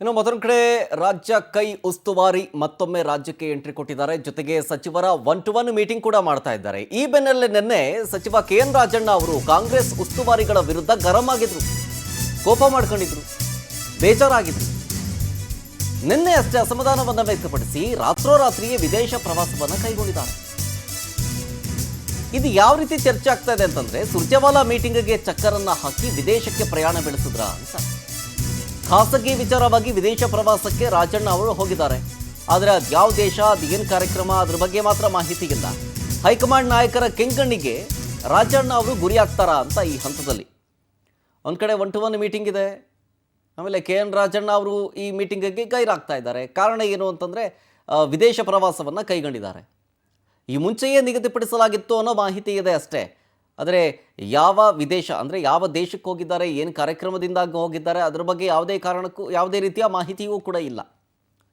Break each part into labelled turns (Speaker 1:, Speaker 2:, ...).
Speaker 1: ಇನ್ನು ಮತ್ತೊಂದು ಕಡೆ ರಾಜ್ಯ ಕೈ ಉಸ್ತುವಾರಿ ಮತ್ತೊಮ್ಮೆ ರಾಜ್ಯಕ್ಕೆ ಎಂಟ್ರಿ ಕೊಟ್ಟಿದ್ದಾರೆ. ಜೊತೆಗೆ ಸಚಿವರ 1-to-1 ಮೀಟಿಂಗ್ ಕೂಡ ಮಾಡ್ತಾ ಇದ್ದಾರೆ. ಈ ಬೆನ್ನಲ್ಲೇ ನಿನ್ನೆ ಸಚಿವ KN ರಾಜಣ್ಣ ಅವರು ಕಾಂಗ್ರೆಸ್ ಉಸ್ತುವಾರಿಗಳ ವಿರುದ್ಧ ಗರಂ ಆಗಿದ್ರು, ಕೋಪ ಮಾಡ್ಕೊಂಡಿದ್ರು, ಬೇಜಾರಾಗಿದ್ರು. ನಿನ್ನೆ ಅಷ್ಟೇ ಅಸಮಾಧಾನವನ್ನು ವ್ಯಕ್ತಪಡಿಸಿ ರಾತ್ರೋರಾತ್ರಿಯೇ ವಿದೇಶ ಪ್ರವಾಸವನ್ನು ಕೈಗೊಂಡಿದ್ದಾರೆ. ಇದು ಯಾವ ರೀತಿ ಚರ್ಚೆ ಆಗ್ತಾ ಇದೆ ಅಂತಂದ್ರೆ, ಸುರ್ಜೇವಾಲಾ ಮೀಟಿಂಗ್ಗೆ ಚಕ್ಕರನ್ನ ಹಾಕಿ ವಿದೇಶಕ್ಕೆ ಪ್ರಯಾಣ ಬೆಳೆಸಿದ್ರ ಅಂತ. ಖಾಸಗಿ ವಿಚಾರವಾಗಿ ವಿದೇಶ ಪ್ರವಾಸಕ್ಕೆ ರಾಜಣ್ಣ ಅವರು ಹೋಗಿದ್ದಾರೆ. ಆದರೆ ಅದು ಯಾವ ದೇಶ, ಅದು ಏನು ಕಾರ್ಯಕ್ರಮ, ಅದ್ರ ಬಗ್ಗೆ ಮಾತ್ರ ಮಾಹಿತಿ ಇಲ್ಲ. ಹೈಕಮಾಂಡ್ ನಾಯಕರ ಕೆಂಗಣ್ಣಿಗೆ ರಾಜಣ್ಣ ಅವರು ಗುರಿ ಆಗ್ತಾರಾ ಅಂತ ಈ ಹಂತದಲ್ಲಿ ಒಂದು ಕಡೆ 1-to-1 ಮೀಟಿಂಗ್ ಇದೆ. ಆಮೇಲೆ KN ರಾಜಣ್ಣ ಅವರು ಈ ಮೀಟಿಂಗಿಗೆ ಗೈರಾಗ್ತಾ ಇದ್ದಾರೆ. ಕಾರಣ ಏನು ಅಂತಂದರೆ, ವಿದೇಶ ಪ್ರವಾಸವನ್ನು ಕೈಗೊಂಡಿದ್ದಾರೆ. ಈ ಮುಂಚೆಯೇ ನಿಗದಿಪಡಿಸಲಾಗಿತ್ತು ಅನ್ನೋ ಮಾಹಿತಿ ಇದೆ ಅಷ್ಟೇ. ಆದರೆ ಯಾವ ವಿದೇಶ ಅಂದರೆ ಯಾವ ದೇಶಕ್ಕೆ ಹೋಗಿದ್ದಾರೆ, ಏನು ಕಾರ್ಯಕ್ರಮದಿಂದ ಹೋಗಿದ್ದಾರೆ, ಅದ್ರ ಬಗ್ಗೆ ಯಾವುದೇ ಕಾರಣಕ್ಕೂ ಯಾವುದೇ ರೀತಿಯ ಮಾಹಿತಿಯೂ ಕೂಡ ಇಲ್ಲ.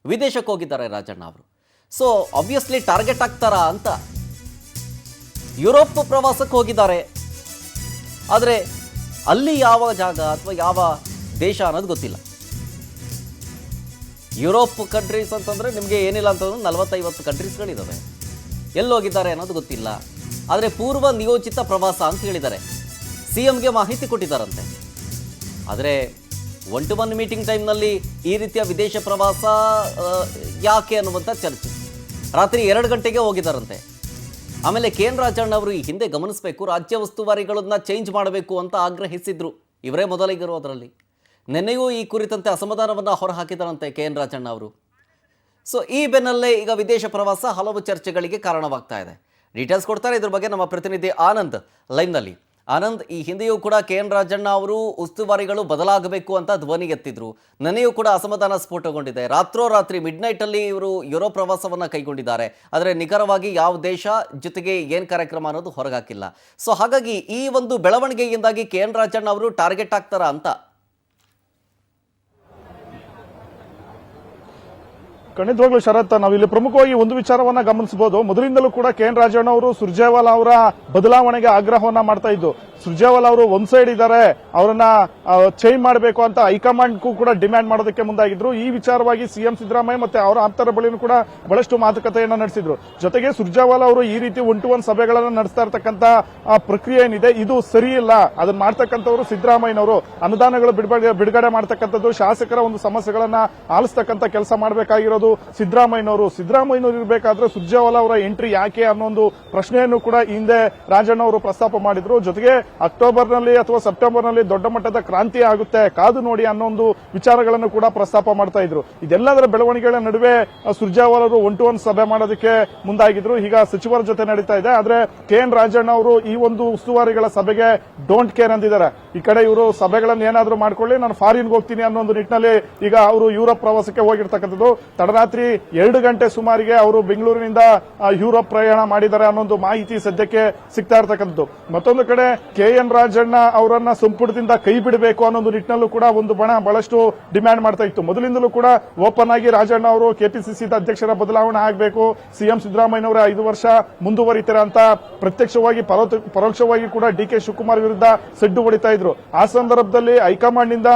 Speaker 1: ವಿದೇಶಕ್ಕೆ ಹೋಗಿದ್ದಾರೆ ರಾಜಣ್ಣ ಅವರು. ಸೊ ಆಬ್ವಿಯಸ್ಲಿ ಟಾರ್ಗೆಟ್ ಆಗ್ತಾರಾ ಅಂತ. ಯುರೋಪ್ ಪ್ರವಾಸಕ್ಕೆ ಹೋಗಿದ್ದಾರೆ, ಆದರೆ ಅಲ್ಲಿ ಯಾವ ಜಾಗ ಅಥವಾ ಯಾವ ದೇಶ ಅನ್ನೋದು ಗೊತ್ತಿಲ್ಲ. ಯುರೋಪ್ ಕಂಟ್ರೀಸ್ ಅಂತಂದರೆ ನಿಮಗೆ ಏನಿಲ್ಲ ಅಂತಂದ್ರೆ 40-50 ಕಂಟ್ರೀಸ್ಗಳಿದ್ದಾವೆ. ಎಲ್ಲೋಗಿದ್ದಾರೆ ಅನ್ನೋದು ಗೊತ್ತಿಲ್ಲ. ಆದರೆ ಪೂರ್ವ ನಿಯೋಜಿತ ಪ್ರವಾಸ ಅಂತ ಹೇಳಿದ್ದಾರೆ. CMಗೆ ಮಾಹಿತಿ ಕೊಟ್ಟಿದ್ದಾರಂತೆ. ಆದರೆ 1-to-1 ಮೀಟಿಂಗ್ ಟೈಮ್ನಲ್ಲಿ ಈ ರೀತಿಯ ವಿದೇಶ ಪ್ರವಾಸ ಯಾಕೆ ಅನ್ನುವಂಥ ಚರ್ಚೆ. ರಾತ್ರಿ 2 ಗಂಟೆಗೆ ಹೋಗಿದ್ದಾರಂತೆ. ಆಮೇಲೆ KN ರಾಜಣ್ಣ ಅವರು ಈ ಹಿಂದೆ ಗಮನಿಸಬೇಕು, ರಾಜ್ಯ ಉಸ್ತುವಾರಿಗಳನ್ನು ಚೇಂಜ್ ಮಾಡಬೇಕು ಅಂತ ಆಗ್ರಹಿಸಿದ್ರು. ಇವರೇ ಮೊದಲಿಗರು ಅದರಲ್ಲಿ. ನಿನ್ನೆಯೂ ಈ ಕುರಿತಂತೆ ಅಸಮಾಧಾನವನ್ನು ಹೊರಹಾಕಿದರಂತೆ KN ರಾಜಣ್ಣ ಅವರು. ಸೊ ಈ ಬೆನ್ನಲ್ಲೇ ಈಗ ವಿದೇಶ ಪ್ರವಾಸ ಹಲವು ಚರ್ಚೆಗಳಿಗೆ ಕಾರಣವಾಗ್ತಾ ಇದೆ. ಡೀಟೇಲ್ಸ್ ಕೊಡ್ತಾರೆ ಇದ್ರ ಬಗ್ಗೆ ನಮ್ಮ ಪ್ರತಿನಿಧಿ ಆನಂದ್ ಲೈವ್ನಲ್ಲಿ. ಆನಂದ್, ಈ ಹಿಂದೆಯೂ ಕೂಡ KN ರಾಜಣ್ಣ ಅವರು ಉಸ್ತುವಾರಿಗಳು ಬದಲಾಗಬೇಕು ಅಂತ ಧ್ವನಿ ಎತ್ತಿದ್ರು. ನೆನೆಯೂ ಕೂಡ ಅಸಮಾಧಾನ ಸ್ಫೋಟಗೊಂಡಿದೆ. ರಾತ್ರೋರಾತ್ರಿ ಮಿಡ್ನೈಟಲ್ಲಿ ಇವರು ಯುರೋಪ್ ಪ್ರವಾಸವನ್ನು ಕೈಗೊಂಡಿದ್ದಾರೆ. ಆದರೆ ನಿಖರವಾಗಿ ಯಾವ ದೇಶ ಜೊತೆಗೆ ಏನು ಕಾರ್ಯಕ್ರಮ ಅನ್ನೋದು ಹೊರಗಾಕಿಲ್ಲ. ಸೊ ಹಾಗಾಗಿ ಈ ಒಂದು ಬೆಳವಣಿಗೆಯಿಂದಾಗಿ KN ರಾಜಣ್ಣ ಅವರು ಟಾರ್ಗೆಟ್ ಆಗ್ತಾರಾ ಅಂತ.
Speaker 2: ಖಂಡಿತವಾಗ್ಲೂ ಶರತ್, ನಾವಿಲ್ಲಿ ಪ್ರಮುಖವಾಗಿ ಒಂದು ವಿಚಾರವನ್ನ ಗಮನಿಸಬಹುದು. ಮೊದಲಿಂದಲೂ ಕೂಡ KN ರಾಜಣ್ಣ ಅವರು ಸುರ್ಜೇವಾಲಾ ಅವರ ಬದಲಾವಣೆಗೆ ಆಗ್ರಹವನ್ನ ಮಾಡ್ತಾ ಇದ್ದು. ಸುರ್ಜೇವಾಲಾ ಅವರು ಒಂದ್ ಸೈಡ್ ಇದ್ದಾರೆ, ಅವರನ್ನ ಚೇಂಜ್ ಮಾಡಬೇಕು ಅಂತ ಹೈಕಮಾಂಡ್ಗೂ ಕೂಡ ಡಿಮ್ಯಾಂಡ್ ಮಾಡೋದಕ್ಕೆ ಮುಂದಾಗಿದ್ರು. ಈ ವಿಚಾರವಾಗಿ CM ಸಿದ್ದರಾಮಯ್ಯ ಮತ್ತೆ ಅವರ ಆಪ್ತರ ಬಳಿನೂ ಕೂಡ ಬಹಳಷ್ಟು ಮಾತುಕತೆಯನ್ನ ನಡೆಸಿದ್ರು. ಜೊತೆಗೆ ಸುರ್ಜೇವಾಲಾ ಅವರು ಈ ರೀತಿ 1-to-1 ಸಭೆಗಳನ್ನ ನಡೆಸ್ತಾ ಇರತಕ್ಕಂತ ಪ್ರಕ್ರಿಯೆ ಏನಿದೆ ಇದು ಸರಿ ಇಲ್ಲ. ಅದನ್ನ ಮಾಡ್ತಕ್ಕಂಥವ್ರು ಸಿದ್ದರಾಮಯ್ಯನವರು. ಅನುದಾನಗಳು ಬಿಡುಗಡೆ ಮಾಡ್ತಕ್ಕಂಥದ್ದು, ಶಾಸಕರ ಒಂದು ಸಮಸ್ಯೆಗಳನ್ನ ಆಲಿಸ್ತಕ್ಕಂಥ ಕೆಲಸ ಮಾಡಬೇಕಾಗಿರೋದು ಸಿದ್ದರಾಮಯ್ಯನವರು ಇರಬೇಕಾದ್ರೆ ಸುರ್ಜೇವಾಲಾ ಅವರ ಎಂಟ್ರಿ ಯಾಕೆ ಅನ್ನೋ ಒಂದು ಪ್ರಶ್ನೆಯನ್ನು ಕೂಡ ಹಿಂದೆ ರಾಜಣ್ಣ ಅವರು ಪ್ರಸ್ತಾಪ ಮಾಡಿದ್ರು. ಜೊತೆಗೆ ಅಕ್ಟೋಬರ್ನಲ್ಲಿ ಅಥವಾ ಸೆಪ್ಟೆಂಬರ್ನಲ್ಲಿ ದೊಡ್ಡ ಮಟ್ಟದ ಕ್ರಾಂತಿ ಆಗುತ್ತೆ, ಕಾದು ನೋಡಿ ಅನ್ನೋ ಒಂದು ವಿಚಾರಗಳನ್ನು ಕೂಡ ಪ್ರಸ್ತಾಪ ಮಾಡ್ತಾ ಇದ್ರು. ಇದೆಲ್ಲದರ ಬೆಳವಣಿಗೆಗಳ ನಡುವೆ ಸುರ್ಜೇವಾಲಾ ಅವರು 1-to-1 ಸಭೆ ಮಾಡೋದಕ್ಕೆ ಮುಂದಾಗಿದ್ರು. ಈಗ ಸಚಿವರ ಜೊತೆ ನಡೀತಾ ಇದೆ. ಆದ್ರೆ KN ರಾಜಣ್ಣ ಅವರು ಈ ಒಂದು ಉಸ್ತುವಾರಿಗಳ ಸಭೆಗೆ ಡೋಂಟ್ ಕೇರ್ ಅಂದಿದ್ದಾರೆ. ಈ ಕಡೆ ಇವರು ಸಭೆಗಳನ್ನು ಏನಾದ್ರೂ ಮಾಡ್ಕೊಳ್ಳಿ, ನಾನು ಫಾರಿನ್ಗೆ ಹೋಗ್ತೀನಿ ಅನ್ನೋ ಒಂದು ನಿಟ್ಟಿನಲ್ಲಿ ಈಗ ಅವರು ಯುರೋಪ್ ಪ್ರವಾಸಕ್ಕೆ ಹೋಗಿರ್ತಕ್ಕಂಥದ್ದು. ತಡರಾತ್ರಿ 2 ಗಂಟೆ ಸುಮಾರಿಗೆ ಅವರು ಬೆಂಗಳೂರಿನಿಂದ ಯುರೋಪ್ ಪ್ರಯಾಣ ಮಾಡಿದ್ದಾರೆ ಅನ್ನೋ ಮಾಹಿತಿ ಸದ್ಯಕ್ಕೆ ಸಿಗ್ತಾ ಇರತಕ್ಕಂಥದ್ದು. ಮತ್ತೊಂದು ಕಡೆ KN ರಾಜಣ್ಣ ಅವರನ್ನ ಸಂಪುಟದಿಂದ ಕೈ ಬಿಡಬೇಕು ಅನ್ನೋ ನಿಟ್ಟಿನಲ್ಲೂ ಕೂಡ ಒಂದು ಬಹಳಷ್ಟು ಡಿಮ್ಯಾಂಡ್ ಮಾಡ್ತಾ ಇತ್ತು. ಮೊದಲಿಂದಲೂ ಕೂಡ ಓಪನ್ ಆಗಿ ರಾಜಣ್ಣ ಅವರು KPCC ಅಧ್ಯಕ್ಷರ ಬದಲಾವಣೆ ಆಗಬೇಕು, CM ಸಿದ್ದರಾಮಯ್ಯನವರ 5 ವರ್ಷ ಮುಂದುವರಿತಾರೆ ಅಂತ ಪ್ರತ್ಯಕ್ಷವಾಗಿ ಪರೋಕ್ಷವಾಗಿ ಕೂಡ DK ಶಿವಕುಮಾರ್ ವಿರುದ್ಧ ಸೆಡ್ಡು ಹೊಡಿತಾ ಇದ್ರು. ಆ ಸಂದರ್ಭದಲ್ಲಿ ಹೈಕಮಾಂಡ್ ನಿಂದ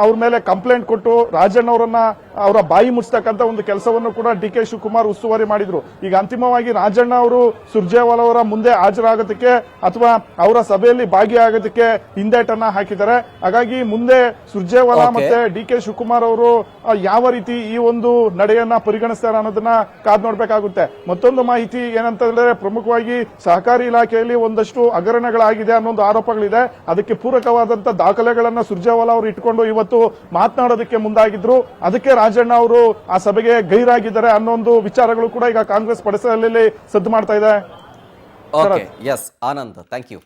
Speaker 2: ಅವ್ರ ಮೇಲೆ ಕಂಪ್ಲೇಂಟ್ ಕೊಟ್ಟು ರಾಜಣ್ಣ ಅವರನ್ನ ಅವರ ಬಾಯಿ ಮುಚ್ಚತಕ್ಕಂತ ಒಂದು ಕೆಲಸವನ್ನು ಕೂಡ DK ಶಿವಕುಮಾರ್ ಉಸ್ತುವಾರಿ ಮಾಡಿದ್ರು. ಈಗ ಅಂತಿಮವಾಗಿ ರಾಜಣ್ಣ ಅವರು ಸುರ್ಜೇವಾಲಾ ಅವರ ಮುಂದೆ ಹಾಜರಾಗೋದಕ್ಕೆ ಅಥವಾ ಅವರ ಸಭೆಯಲ್ಲಿ ಭಾಗಿಯಾಗೋದಕ್ಕೆ ಹಿಂದೇಟನ್ನ ಹಾಕಿದ್ದಾರೆ. ಹಾಗಾಗಿ ಮುಂದೆ ಸುರ್ಜೇವಾಲಾ ಮತ್ತೆ DK ಶಿವಕುಮಾರ್ ಅವರು ಯಾವ ರೀತಿ ಈ ಒಂದು ನಡೆಯನ್ನ ಪರಿಗಣಿಸ್ತಾರೆ ಅನ್ನೋದನ್ನ ಕಾದ್ ನೋಡ್ಬೇಕಾಗುತ್ತೆ. ಮತ್ತೊಂದು ಮಾಹಿತಿ ಏನಂತಂದ್ರೆ, ಪ್ರಮುಖವಾಗಿ ಸಹಕಾರಿ ಇಲಾಖೆಯಲ್ಲಿ ಒಂದಷ್ಟು ಹಗರಣಗಳಾಗಿದೆ ಅನ್ನೋ ಆರೋಪಗಳಿದೆ. ಅದಕ್ಕೆ ಪೂರಕವಾದಂತ ದಾಖಲೆಗಳನ್ನ ಸುರ್ಜೇವಾಲಾ ಅವರು ಇಟ್ಕೊಂಡು ಇವತ್ತು ಮಾತನಾಡೋದಕ್ಕೆ ಮುಂದಾಗಿದ್ರು. ಅದಕ್ಕೆ ರಾಜಣ್ಣ ಅವರು ಆ ಸಭೆಗೆ ಗೈರಾಗಿದ್ದಾರೆ ಅನ್ನೋ ಒಂದು ವಿಚಾರಗಳು ಕೂಡ ಈಗ ಕಾಂಗ್ರೆಸ್ ಪಡಸಲಲ್ಲಿ ಸದ್ದು ಮಾಡ್ತಾ ಇದೆ.
Speaker 1: Yes Anand, thank you.